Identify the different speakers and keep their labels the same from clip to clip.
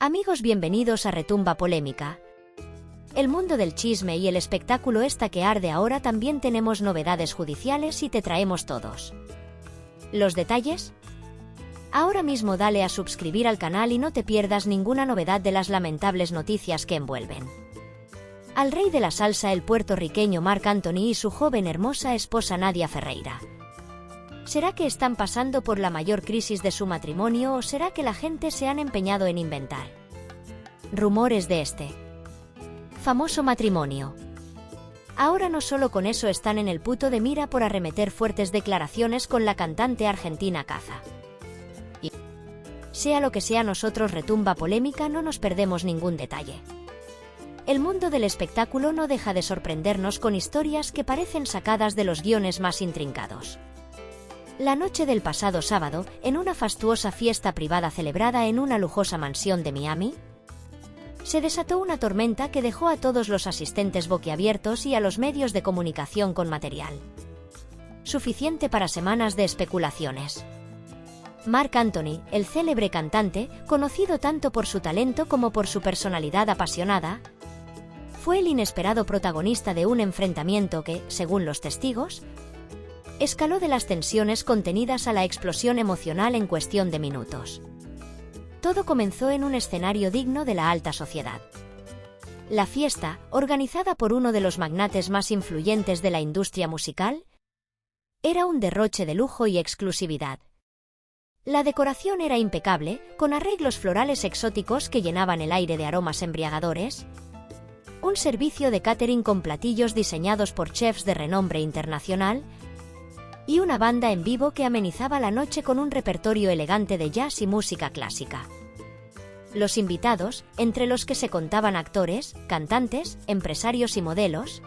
Speaker 1: Amigos, bienvenidos a Retumba Polémica. El mundo del chisme y el espectáculo está que arde ahora. También tenemos novedades judiciales y te traemos todos los detalles. Ahora mismo dale a suscribir al canal y no te pierdas ninguna novedad de las lamentables noticias que envuelven al rey de la salsa, el puertorriqueño Marc Anthony, y su joven hermosa esposa Nadia Ferreira. ¿Será que están pasando por la mayor crisis de su matrimonio o será que la gente se han empeñado en inventar rumores de este famoso matrimonio? Ahora no solo con eso están en el punto de mira por arremeter fuertes declaraciones con la cantante argentina Cazza. Y sea lo que sea, nosotros Retumba Polémica no nos perdemos ningún detalle. El mundo del espectáculo no deja de sorprendernos con historias que parecen sacadas de los guiones más intrincados. La noche del pasado sábado, en una fastuosa fiesta privada celebrada en una lujosa mansión de Miami, se desató una tormenta que dejó a todos los asistentes boquiabiertos y a los medios de comunicación con material suficiente para semanas de especulaciones. Marc Anthony, el célebre cantante, conocido tanto por su talento como por su personalidad apasionada, fue el inesperado protagonista de un enfrentamiento que, según los testigos, escaló de las tensiones contenidas a la explosión emocional en cuestión de minutos. Todo comenzó en un escenario digno de la alta sociedad. La fiesta, organizada por uno de los magnates más influyentes de la industria musical, era un derroche de lujo y exclusividad. La decoración era impecable, con arreglos florales exóticos que llenaban el aire de aromas embriagadores, un servicio de catering con platillos diseñados por chefs de renombre internacional, y una banda en vivo que amenizaba la noche con un repertorio elegante de jazz y música clásica. Los invitados, entre los que se contaban actores, cantantes, empresarios y modelos,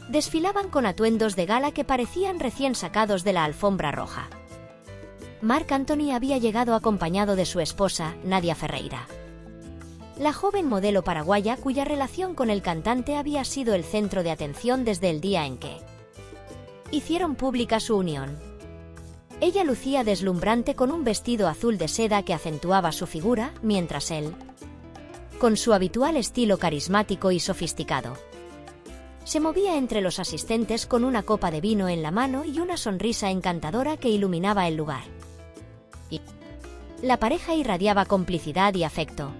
Speaker 1: desfilaban con atuendos de gala que parecían recién sacados de la alfombra roja. Marc Anthony había llegado acompañado de su esposa, Nadia Ferreira, la joven modelo paraguaya cuya relación con el cantante había sido el centro de atención desde el día en que hicieron pública su unión. Ella lucía deslumbrante con un vestido azul de seda que acentuaba su figura, mientras él, con su habitual estilo carismático y sofisticado, se movía entre los asistentes con una copa de vino en la mano y una sonrisa encantadora que iluminaba el lugar. Y la pareja irradiaba complicidad y afecto,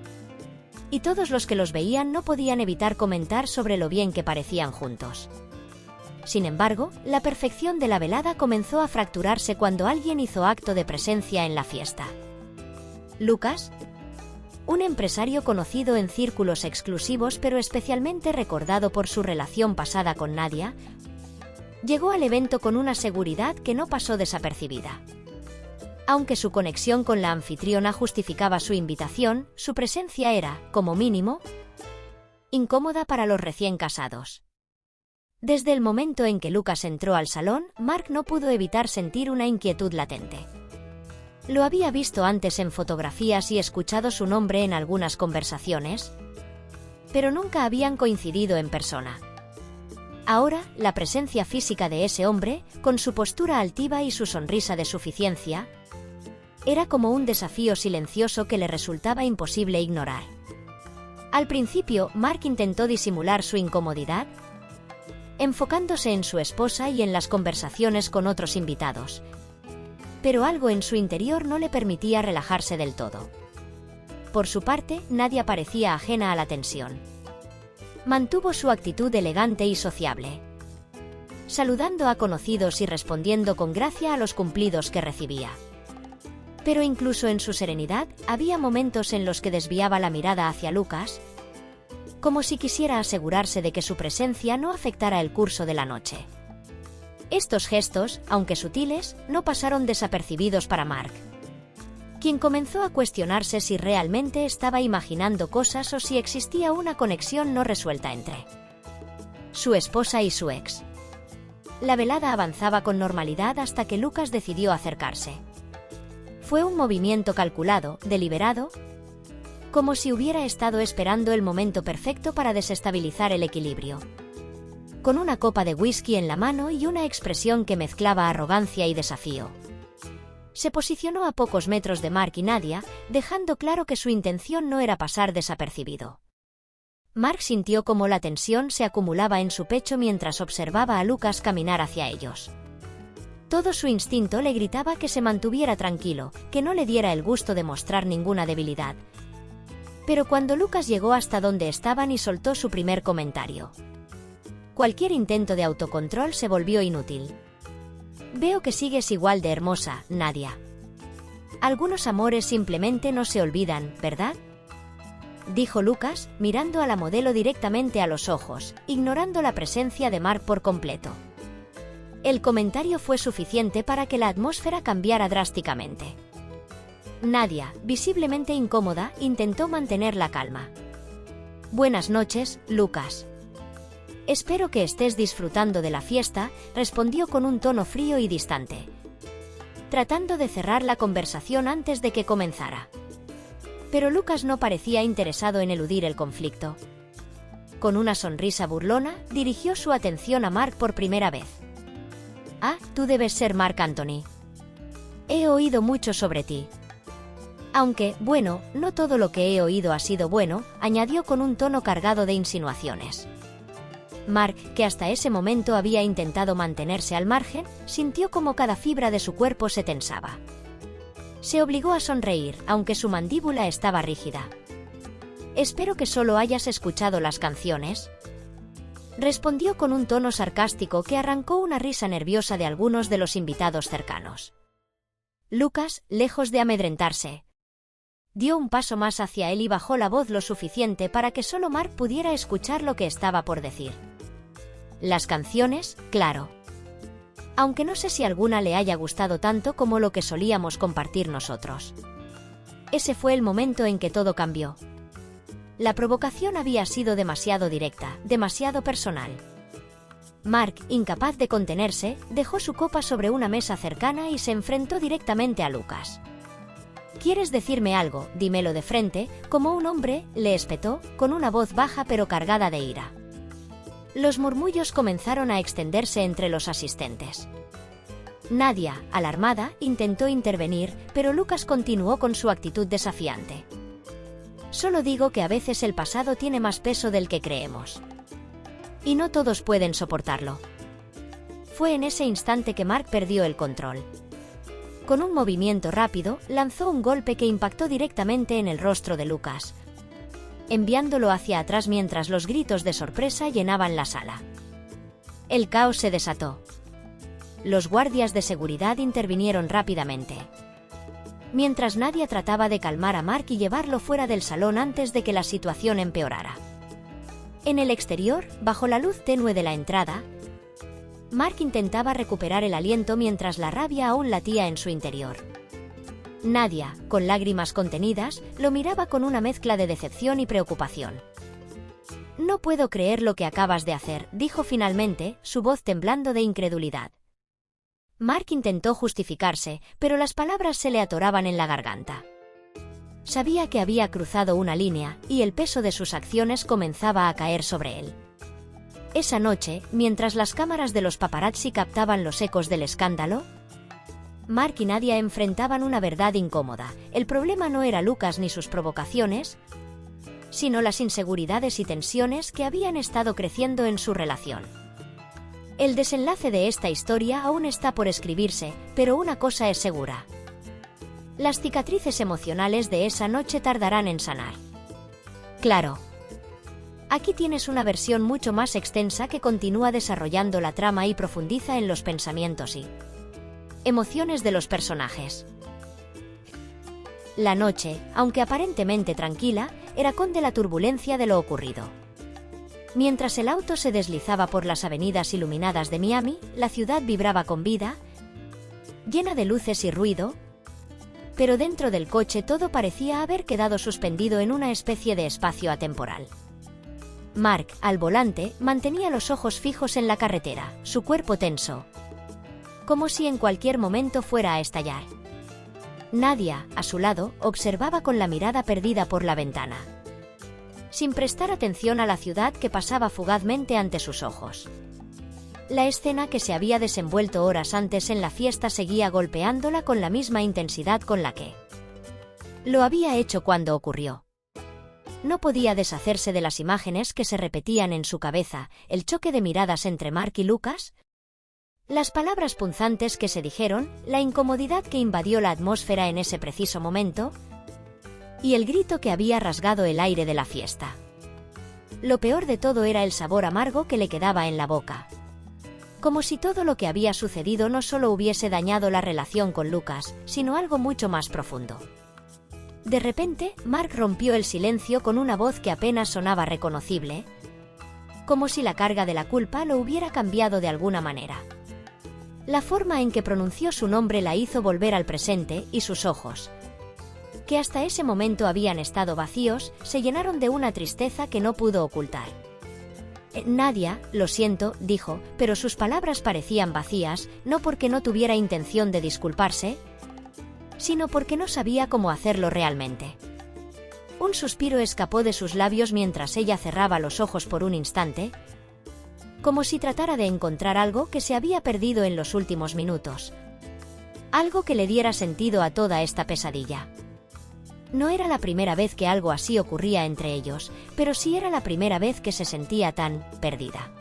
Speaker 1: y todos los que los veían no podían evitar comentar sobre lo bien que parecían juntos. Sin embargo, la perfección de la velada comenzó a fracturarse cuando alguien hizo acto de presencia en la fiesta. Lucas, un empresario conocido en círculos exclusivos pero especialmente recordado por su relación pasada con Nadia, llegó al evento con una seguridad que no pasó desapercibida. Aunque su conexión con la anfitriona justificaba su invitación, su presencia era, como mínimo, incómoda para los recién casados. Desde el momento en que Lucas entró al salón, Marc no pudo evitar sentir una inquietud latente. Lo había visto antes en fotografías y escuchado su nombre en algunas conversaciones, pero nunca habían coincidido en persona. Ahora, la presencia física de ese hombre, con su postura altiva y su sonrisa de suficiencia, era como un desafío silencioso que le resultaba imposible ignorar. Al principio, Marc intentó disimular su incomodidad, enfocándose en su esposa y en las conversaciones con otros invitados, pero algo en su interior no le permitía relajarse del todo. Por su parte, Nadia parecía ajena a la tensión. Mantuvo su actitud elegante y sociable, saludando a conocidos y respondiendo con gracia a los cumplidos que recibía. Pero incluso en su serenidad, había momentos en los que desviaba la mirada hacia Lucas, como si quisiera asegurarse de que su presencia no afectara el curso de la noche. Estos gestos, aunque sutiles, no pasaron desapercibidos para Marc, quien comenzó a cuestionarse si realmente estaba imaginando cosas o si existía una conexión no resuelta entre su esposa y su ex. La velada avanzaba con normalidad hasta que Lucas decidió acercarse. Fue un movimiento calculado, deliberado, como si hubiera estado esperando el momento perfecto para desestabilizar el equilibrio. Con una copa de whisky en la mano y una expresión que mezclaba arrogancia y desafío, Se posicionó a pocos metros de Mark y Nadia, dejando claro que su intención no era pasar desapercibido. Mark sintió cómo la tensión se acumulaba en su pecho mientras observaba a Lucas caminar hacia ellos. Todo su instinto le gritaba que se mantuviera tranquilo, que no le diera el gusto de mostrar ninguna debilidad. Pero cuando Lucas llegó hasta donde estaban y soltó su primer comentario, cualquier intento de autocontrol se volvió inútil. Veo que sigues igual de hermosa, Nadia. Algunos amores simplemente no se olvidan, ¿verdad? Dijo Lucas, mirando a la modelo directamente a los ojos, ignorando la presencia de Mark por completo. El comentario fue suficiente para que la atmósfera cambiara drásticamente. Nadia, visiblemente incómoda, intentó mantener la calma. Buenas noches, Lucas. Espero que estés disfrutando de la fiesta, respondió con un tono frío y distante, tratando de cerrar la conversación antes de que comenzara. Pero Lucas no parecía interesado en eludir el conflicto. Con una sonrisa burlona, dirigió su atención a Mark por primera vez. Ah, tú debes ser Mark Anthony. He oído mucho sobre ti. Aunque, bueno, no todo lo que he oído ha sido bueno, añadió con un tono cargado de insinuaciones. Mark, que hasta ese momento había intentado mantenerse al margen, sintió como cada fibra de su cuerpo se tensaba. Se obligó a sonreír, aunque su mandíbula estaba rígida. Espero que solo hayas escuchado las canciones. Respondió con un tono sarcástico que arrancó una risa nerviosa de algunos de los invitados cercanos. Lucas, lejos de amedrentarse, dio un paso más hacia él y bajó la voz lo suficiente para que solo Mark pudiera escuchar lo que estaba por decir. Las canciones, claro. Aunque no sé si alguna le haya gustado tanto como lo que solíamos compartir nosotros. Ese fue el momento en que todo cambió. La provocación había sido demasiado directa, demasiado personal. Mark, incapaz de contenerse, dejó su copa sobre una mesa cercana y se enfrentó directamente a Lucas. ¿Quieres decirme algo? Dímelo de frente, como un hombre, le espetó, con una voz baja pero cargada de ira. Los murmullos comenzaron a extenderse entre los asistentes. Nadia, alarmada, intentó intervenir, pero Lucas continuó con su actitud desafiante. Solo digo que a veces el pasado tiene más peso del que creemos. Y no todos pueden soportarlo. Fue en ese instante que Mark perdió el control. Con un movimiento rápido, lanzó un golpe que impactó directamente en el rostro de Lucas, enviándolo hacia atrás mientras los gritos de sorpresa llenaban la sala. El caos se desató. Los guardias de seguridad intervinieron rápidamente, mientras Nadia trataba de calmar a Mark y llevarlo fuera del salón antes de que la situación empeorara. En el exterior, bajo la luz tenue de la entrada, Mark intentaba recuperar el aliento mientras la rabia aún latía en su interior. Nadia, con lágrimas contenidas, lo miraba con una mezcla de decepción y preocupación. No puedo creer lo que acabas de hacer, dijo finalmente, su voz temblando de incredulidad. Mark intentó justificarse, pero las palabras se le atoraban en la garganta. Sabía que había cruzado una línea, y el peso de sus acciones comenzaba a caer sobre él. Esa noche, mientras las cámaras de los paparazzi captaban los ecos del escándalo, Mark y Nadia enfrentaban una verdad incómoda. El problema no era Lucas ni sus provocaciones, sino las inseguridades y tensiones que habían estado creciendo en su relación. El desenlace de esta historia aún está por escribirse, pero una cosa es segura. Las cicatrices emocionales de esa noche tardarán en sanar. Claro. Aquí tienes una versión mucho más extensa que continúa desarrollando la trama y profundiza en los pensamientos y emociones de los personajes. La noche, aunque aparentemente tranquila, era con de la turbulencia de lo ocurrido. Mientras el auto se deslizaba por las avenidas iluminadas de Miami, la ciudad vibraba con vida, llena de luces y ruido, pero dentro del coche todo parecía haber quedado suspendido en una especie de espacio atemporal. Mark, al volante, mantenía los ojos fijos en la carretera, su cuerpo tenso, como si en cualquier momento fuera a estallar. Nadia, a su lado, observaba con la mirada perdida por la ventana, sin prestar atención a la ciudad que pasaba fugazmente ante sus ojos. La escena que se había desenvuelto horas antes en la fiesta seguía golpeándola con la misma intensidad con la que lo había hecho cuando ocurrió. No podía deshacerse de las imágenes que se repetían en su cabeza, el choque de miradas entre Mark y Lucas, las palabras punzantes que se dijeron, la incomodidad que invadió la atmósfera en ese preciso momento, y el grito que había rasgado el aire de la fiesta. Lo peor de todo era el sabor amargo que le quedaba en la boca. Como si todo lo que había sucedido no solo hubiese dañado la relación con Lucas, sino algo mucho más profundo. De repente, Mark rompió el silencio con una voz que apenas sonaba reconocible, como si la carga de la culpa lo hubiera cambiado de alguna manera. La forma en que pronunció su nombre la hizo volver al presente y sus ojos, que hasta ese momento habían estado vacíos, se llenaron de una tristeza que no pudo ocultar. Nadia, lo siento, dijo, pero sus palabras parecían vacías, no porque no tuviera intención de disculparse, sino porque no sabía cómo hacerlo realmente. Un suspiro escapó de sus labios mientras ella cerraba los ojos por un instante, como si tratara de encontrar algo que se había perdido en los últimos minutos. Algo que le diera sentido a toda esta pesadilla. No era la primera vez que algo así ocurría entre ellos, pero sí era la primera vez que se sentía tan perdida.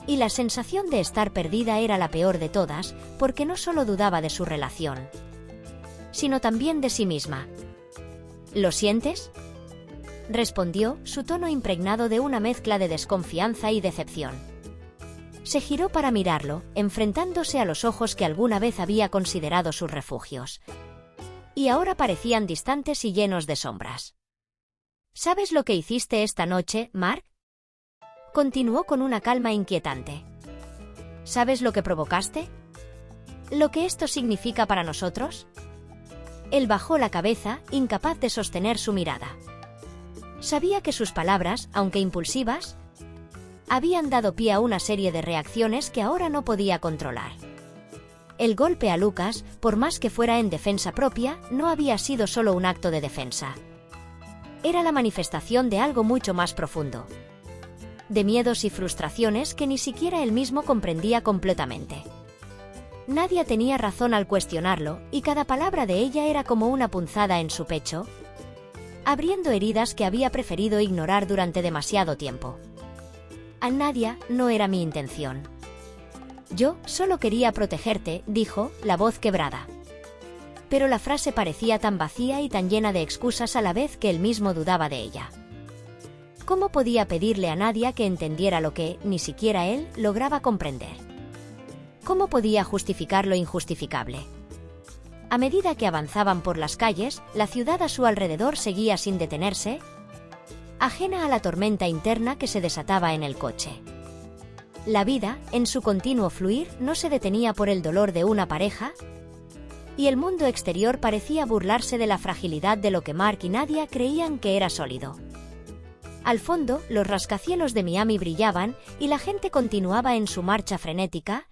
Speaker 1: Y la sensación de estar perdida era la peor de todas, porque no solo dudaba de su relación, sino también de sí misma. ¿Lo sientes?, respondió, su tono impregnado de una mezcla de desconfianza y decepción. Se giró para mirarlo, enfrentándose a los ojos que alguna vez había considerado sus refugios. Y ahora parecían distantes y llenos de sombras. ¿Sabes lo que hiciste esta noche, Mark?, continuó con una calma inquietante. ¿Sabes lo que provocaste? ¿Lo que esto significa para nosotros? Él bajó la cabeza, incapaz de sostener su mirada. Sabía que sus palabras, aunque impulsivas, habían dado pie a una serie de reacciones que ahora no podía controlar. El golpe a Lucas, por más que fuera en defensa propia, no había sido solo un acto de defensa. Era la manifestación de algo mucho más profundo. De miedos y frustraciones que ni siquiera él mismo comprendía completamente. Nadie tenía razón al cuestionarlo, y cada palabra de ella era como una punzada en su pecho, abriendo heridas que había preferido ignorar durante demasiado tiempo. A Nadia, no era mi intención. Yo solo quería protegerte, dijo, la voz quebrada. Pero la frase parecía tan vacía y tan llena de excusas a la vez que él mismo dudaba de ella. ¿Cómo podía pedirle a Nadia que entendiera lo que, ni siquiera él, lograba comprender? ¿Cómo podía justificar lo injustificable? A medida que avanzaban por las calles, la ciudad a su alrededor seguía sin detenerse, ajena a la tormenta interna que se desataba en el coche. La vida, en su continuo fluir, no se detenía por el dolor de una pareja, y el mundo exterior parecía burlarse de la fragilidad de lo que Mark y Nadia creían que era sólido. Al fondo, los rascacielos de Miami brillaban, y la gente continuaba en su marcha frenética,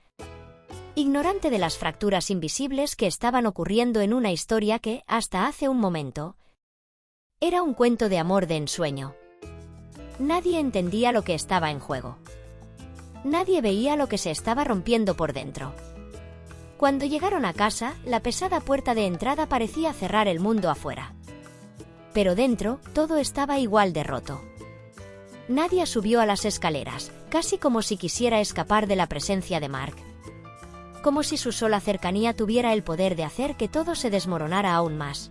Speaker 1: ignorante de las fracturas invisibles que estaban ocurriendo en una historia que, hasta hace un momento, era un cuento de amor de ensueño. Nadie entendía lo que estaba en juego. Nadie veía lo que se estaba rompiendo por dentro. Cuando llegaron a casa, la pesada puerta de entrada parecía cerrar el mundo afuera. Pero dentro, todo estaba igual de roto. Nadia subió a las escaleras, casi como si quisiera escapar de la presencia de Mark. Como si su sola cercanía tuviera el poder de hacer que todo se desmoronara aún más.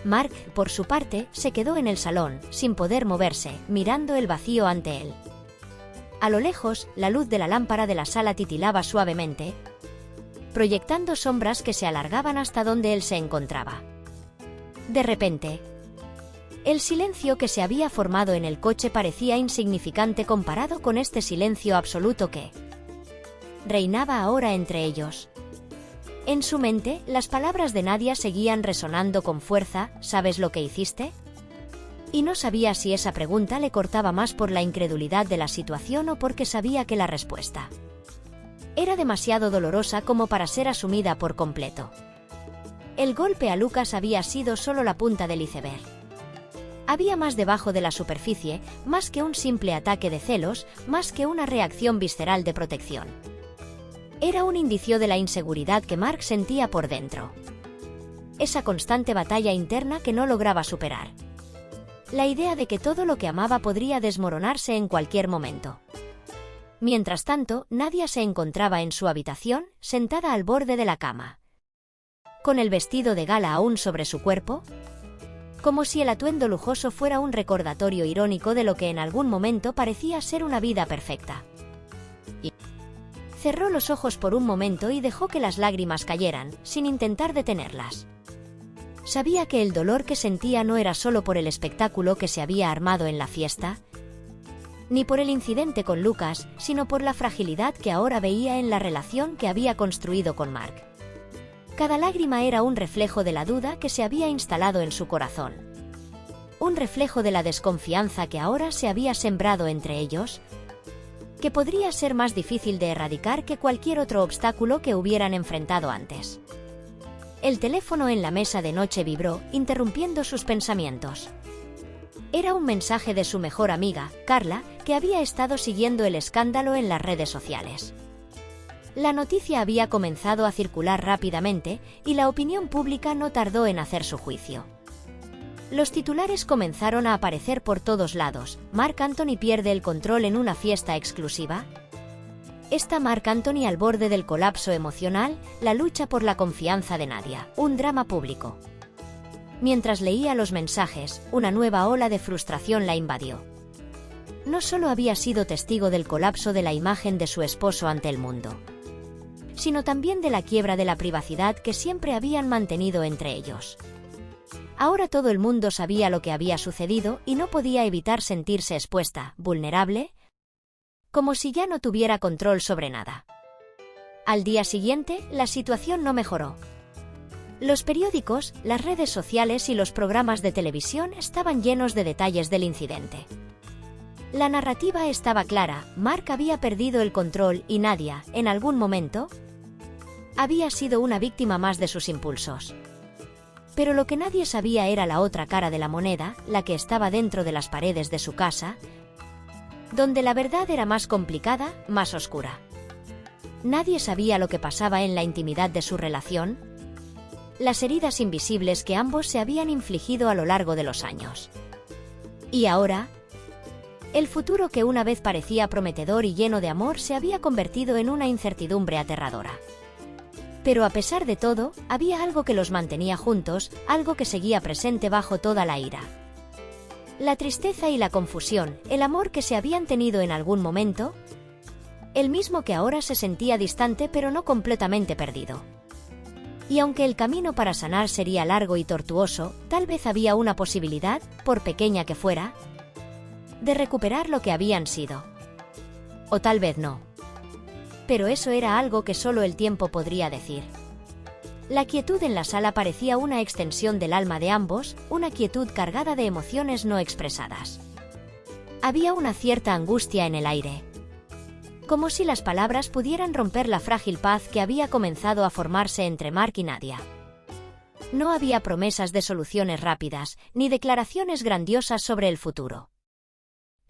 Speaker 1: Mark, por su parte, se quedó en el salón, sin poder moverse, mirando el vacío ante él. A lo lejos, la luz de la lámpara de la sala titilaba suavemente, proyectando sombras que se alargaban hasta donde él se encontraba. De repente, el silencio que se había formado en el coche parecía insignificante comparado con este silencio absoluto que reinaba ahora entre ellos. En su mente, las palabras de Nadia seguían resonando con fuerza. ¿Sabes lo que hiciste? Y no sabía si esa pregunta le cortaba más por la incredulidad de la situación o porque sabía que la respuesta era demasiado dolorosa como para ser asumida por completo. El golpe a Lucas había sido solo la punta del iceberg. Había más debajo de la superficie, más que un simple ataque de celos, más que una reacción visceral de protección. Era un indicio de la inseguridad que Mark sentía por dentro. Esa constante batalla interna que no lograba superar. La idea de que todo lo que amaba podría desmoronarse en cualquier momento. Mientras tanto, Nadia se encontraba en su habitación, sentada al borde de la cama. Con el vestido de gala aún sobre su cuerpo, como si el atuendo lujoso fuera un recordatorio irónico de lo que en algún momento parecía ser una vida perfecta. Y cerró los ojos por un momento y dejó que las lágrimas cayeran, sin intentar detenerlas. Sabía que el dolor que sentía no era solo por el espectáculo que se había armado en la fiesta, ni por el incidente con Lucas, sino por la fragilidad que ahora veía en la relación que había construido con Mark. Cada lágrima era un reflejo de la duda que se había instalado en su corazón. Un reflejo de la desconfianza que ahora se había sembrado entre ellos, que podría ser más difícil de erradicar que cualquier otro obstáculo que hubieran enfrentado antes. El teléfono en la mesa de noche vibró, interrumpiendo sus pensamientos. Era un mensaje de su mejor amiga, Carla, que había estado siguiendo el escándalo en las redes sociales. La noticia había comenzado a circular rápidamente y la opinión pública no tardó en hacer su juicio. Los titulares comenzaron a aparecer por todos lados. Marc Anthony pierde el control en una fiesta exclusiva. Está Marc Anthony al borde del colapso emocional, la lucha por la confianza de Nadia, un drama público. Mientras leía los mensajes, una nueva ola de frustración la invadió. No solo había sido testigo del colapso de la imagen de su esposo ante el mundo, sino también de la quiebra de la privacidad que siempre habían mantenido entre ellos. Ahora todo el mundo sabía lo que había sucedido y no podía evitar sentirse expuesta, vulnerable, como si ya no tuviera control sobre nada. Al día siguiente, la situación no mejoró. Los periódicos, las redes sociales y los programas de televisión estaban llenos de detalles del incidente. La narrativa estaba clara: Mark había perdido el control y Nadia, en algún momento, había sido una víctima más de sus impulsos. Pero lo que nadie sabía era la otra cara de la moneda, la que estaba dentro de las paredes de su casa, donde la verdad era más complicada, más oscura. Nadie sabía lo que pasaba en la intimidad de su relación, las heridas invisibles que ambos se habían infligido a lo largo de los años. Y ahora, el futuro que una vez parecía prometedor y lleno de amor se había convertido en una incertidumbre aterradora. Pero a pesar de todo, había algo que los mantenía juntos, algo que seguía presente bajo toda la ira. La tristeza y la confusión, el amor que se habían tenido en algún momento, el mismo que ahora se sentía distante pero no completamente perdido. Y aunque el camino para sanar sería largo y tortuoso, tal vez había una posibilidad, por pequeña que fuera, de recuperar lo que habían sido. O tal vez no. Pero eso era algo que solo el tiempo podría decir. La quietud en la sala parecía una extensión del alma de ambos, una quietud cargada de emociones no expresadas. Había una cierta angustia en el aire, como si las palabras pudieran romper la frágil paz que había comenzado a formarse entre Mark y Nadia. No había promesas de soluciones rápidas, ni declaraciones grandiosas sobre el futuro.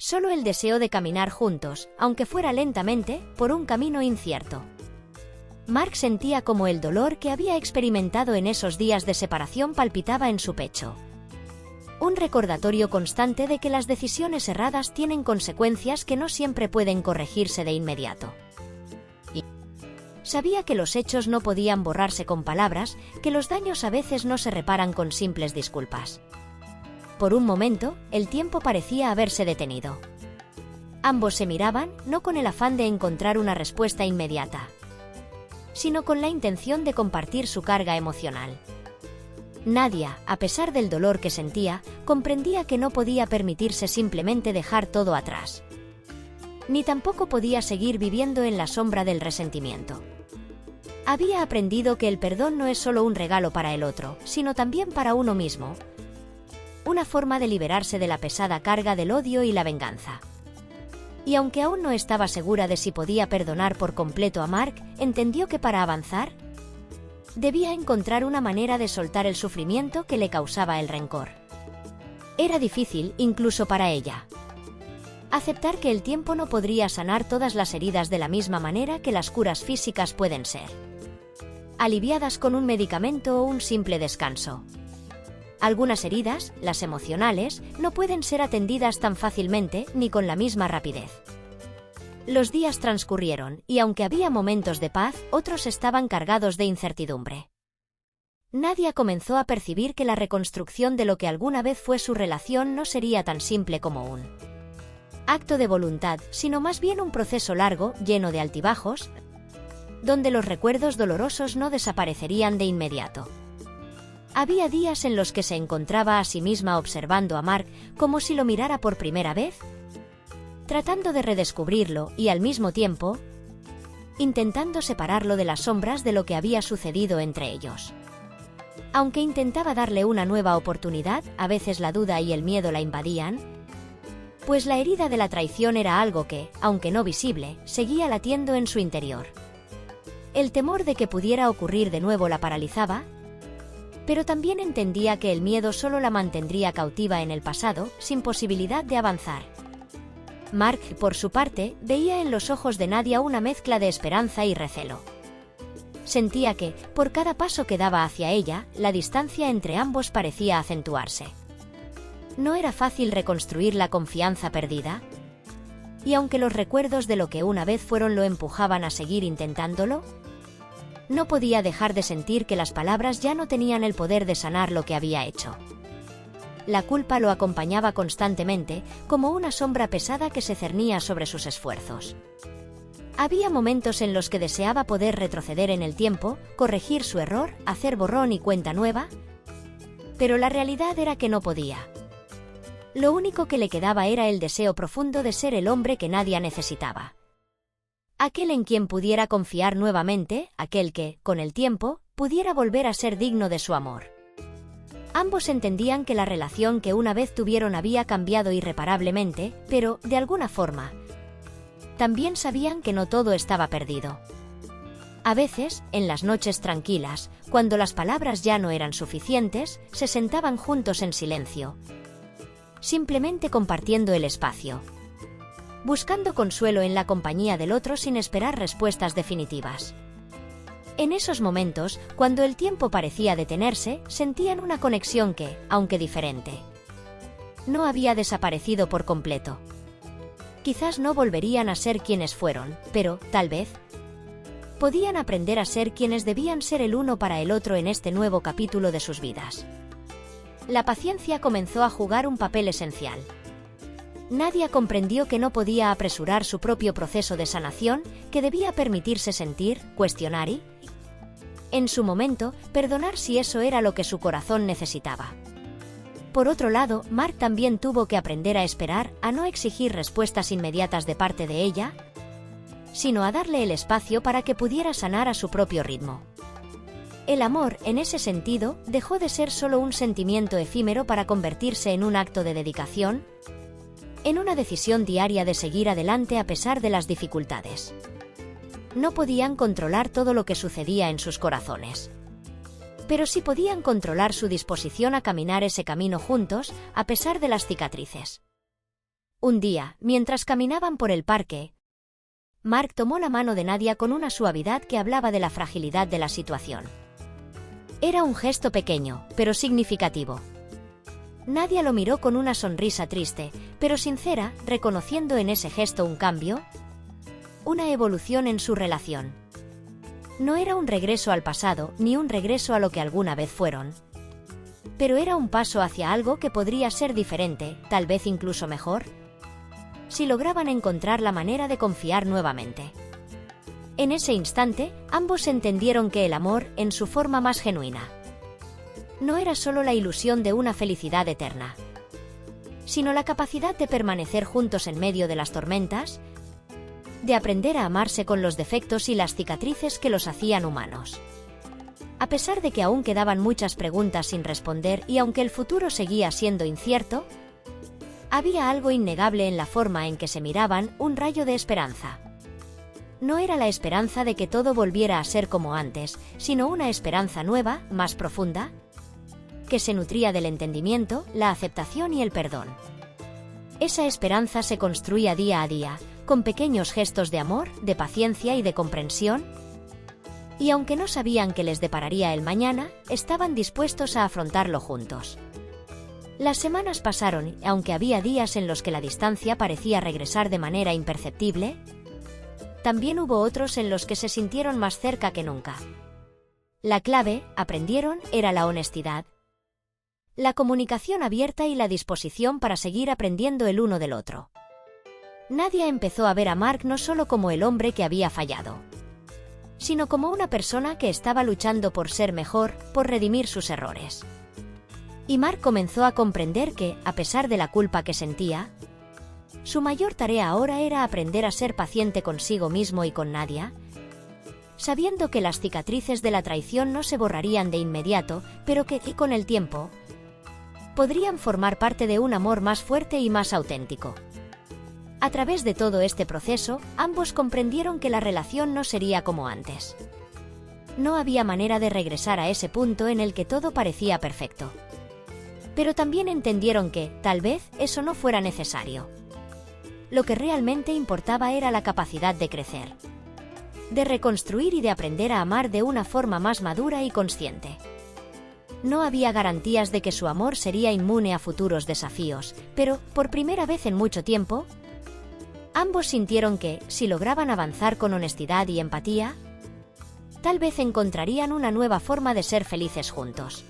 Speaker 1: Solo el deseo de caminar juntos, aunque fuera lentamente, por un camino incierto. Mark sentía como el dolor que había experimentado en esos días de separación palpitaba en su pecho. Un recordatorio constante de que las decisiones erradas tienen consecuencias que no siempre pueden corregirse de inmediato. Y sabía que los hechos no podían borrarse con palabras, que los daños a veces no se reparan con simples disculpas. Por un momento, el tiempo parecía haberse detenido. Ambos se miraban, no con el afán de encontrar una respuesta inmediata, sino con la intención de compartir su carga emocional. Nadia, a pesar del dolor que sentía, comprendía que no podía permitirse simplemente dejar todo atrás. Ni tampoco podía seguir viviendo en la sombra del resentimiento. Había aprendido que el perdón no es solo un regalo para el otro, sino también para uno mismo. Una forma de liberarse de la pesada carga del odio y la venganza. Y aunque aún no estaba segura de si podía perdonar por completo a Mark, entendió que para avanzar, debía encontrar una manera de soltar el sufrimiento que le causaba el rencor. Era difícil, incluso para ella. Aceptar que el tiempo no podría sanar todas las heridas de la misma manera que las curas físicas pueden ser aliviadas con un medicamento o un simple descanso. Algunas heridas, las emocionales, no pueden ser atendidas tan fácilmente ni con la misma rapidez. Los días transcurrieron, y aunque había momentos de paz, otros estaban cargados de incertidumbre. Nadia comenzó a percibir que la reconstrucción de lo que alguna vez fue su relación no sería tan simple como un acto de voluntad, sino más bien un proceso largo, lleno de altibajos, donde los recuerdos dolorosos no desaparecerían de inmediato. Había días en los que se encontraba a sí misma observando a Mark como si lo mirara por primera vez, tratando de redescubrirlo y al mismo tiempo intentando separarlo de las sombras de lo que había sucedido entre ellos. Aunque intentaba darle una nueva oportunidad, a veces la duda y el miedo la invadían, pues la herida de la traición era algo que, aunque no visible, seguía latiendo en su interior. El temor de que pudiera ocurrir de nuevo la paralizaba, pero también entendía que el miedo solo la mantendría cautiva en el pasado, sin posibilidad de avanzar. Mark, por su parte, veía en los ojos de Nadia una mezcla de esperanza y recelo. Sentía que, por cada paso que daba hacia ella, la distancia entre ambos parecía acentuarse. No era fácil reconstruir la confianza perdida, y aunque los recuerdos de lo que una vez fueron lo empujaban a seguir intentándolo, no podía dejar de sentir que las palabras ya no tenían el poder de sanar lo que había hecho. La culpa lo acompañaba constantemente, como una sombra pesada que se cernía sobre sus esfuerzos. Había momentos en los que deseaba poder retroceder en el tiempo, corregir su error, hacer borrón y cuenta nueva, pero la realidad era que no podía. Lo único que le quedaba era el deseo profundo de ser el hombre que Nadia necesitaba. Aquel en quien pudiera confiar nuevamente, aquel que, con el tiempo, pudiera volver a ser digno de su amor. Ambos entendían que la relación que una vez tuvieron había cambiado irreparablemente, pero, de alguna forma, también sabían que no todo estaba perdido. A veces, en las noches tranquilas, cuando las palabras ya no eran suficientes, se sentaban juntos en silencio, simplemente compartiendo el espacio, buscando consuelo en la compañía del otro sin esperar respuestas definitivas. En esos momentos, cuando el tiempo parecía detenerse, sentían una conexión que, aunque diferente, no había desaparecido por completo. Quizás no volverían a ser quienes fueron, pero, tal vez, podían aprender a ser quienes debían ser el uno para el otro en este nuevo capítulo de sus vidas. La paciencia comenzó a jugar un papel esencial. Nadia comprendió que no podía apresurar su propio proceso de sanación, que debía permitirse sentir, cuestionar y, en su momento, perdonar si eso era lo que su corazón necesitaba. Por otro lado, Mark también tuvo que aprender a esperar, a no exigir respuestas inmediatas de parte de ella, sino a darle el espacio para que pudiera sanar a su propio ritmo. El amor, en ese sentido, dejó de ser solo un sentimiento efímero para convertirse en un acto de dedicación, en una decisión diaria de seguir adelante a pesar de las dificultades. No podían controlar todo lo que sucedía en sus corazones, pero sí podían controlar su disposición a caminar ese camino juntos, a pesar de las cicatrices. Un día, mientras caminaban por el parque, Mark tomó la mano de Nadia con una suavidad que hablaba de la fragilidad de la situación. Era un gesto pequeño, pero significativo. Nadia lo miró con una sonrisa triste, pero sincera, reconociendo en ese gesto un cambio, una evolución en su relación. No era un regreso al pasado, ni un regreso a lo que alguna vez fueron, pero era un paso hacia algo que podría ser diferente, tal vez incluso mejor, si lograban encontrar la manera de confiar nuevamente. En ese instante, ambos entendieron que el amor, en su forma más genuina, no era solo la ilusión de una felicidad eterna, sino la capacidad de permanecer juntos en medio de las tormentas, de aprender a amarse con los defectos y las cicatrices que los hacían humanos. A pesar de que aún quedaban muchas preguntas sin responder y aunque el futuro seguía siendo incierto, había algo innegable en la forma en que se miraban, un rayo de esperanza. No era la esperanza de que todo volviera a ser como antes, sino una esperanza nueva, más profunda, que se nutría del entendimiento, la aceptación y el perdón. Esa esperanza se construía día a día, con pequeños gestos de amor, de paciencia y de comprensión. Y aunque no sabían qué les depararía el mañana, estaban dispuestos a afrontarlo juntos. Las semanas pasaron y, aunque había días en los que la distancia parecía regresar de manera imperceptible, también hubo otros en los que se sintieron más cerca que nunca. La clave, aprendieron, era la honestidad, la comunicación abierta y la disposición para seguir aprendiendo el uno del otro. Nadia empezó a ver a Mark no solo como el hombre que había fallado, sino como una persona que estaba luchando por ser mejor, por redimir sus errores. Y Mark comenzó a comprender que, a pesar de la culpa que sentía, su mayor tarea ahora era aprender a ser paciente consigo mismo y con Nadia, sabiendo que las cicatrices de la traición no se borrarían de inmediato, pero que, con el tiempo, podrían formar parte de un amor más fuerte y más auténtico. A través de todo este proceso, ambos comprendieron que la relación no sería como antes. No había manera de regresar a ese punto en el que todo parecía perfecto. Pero también entendieron que, tal vez, eso no fuera necesario. Lo que realmente importaba era la capacidad de crecer, de reconstruir y de aprender a amar de una forma más madura y consciente. No había garantías de que su amor sería inmune a futuros desafíos, pero, por primera vez en mucho tiempo, ambos sintieron que, si lograban avanzar con honestidad y empatía, tal vez encontrarían una nueva forma de ser felices juntos.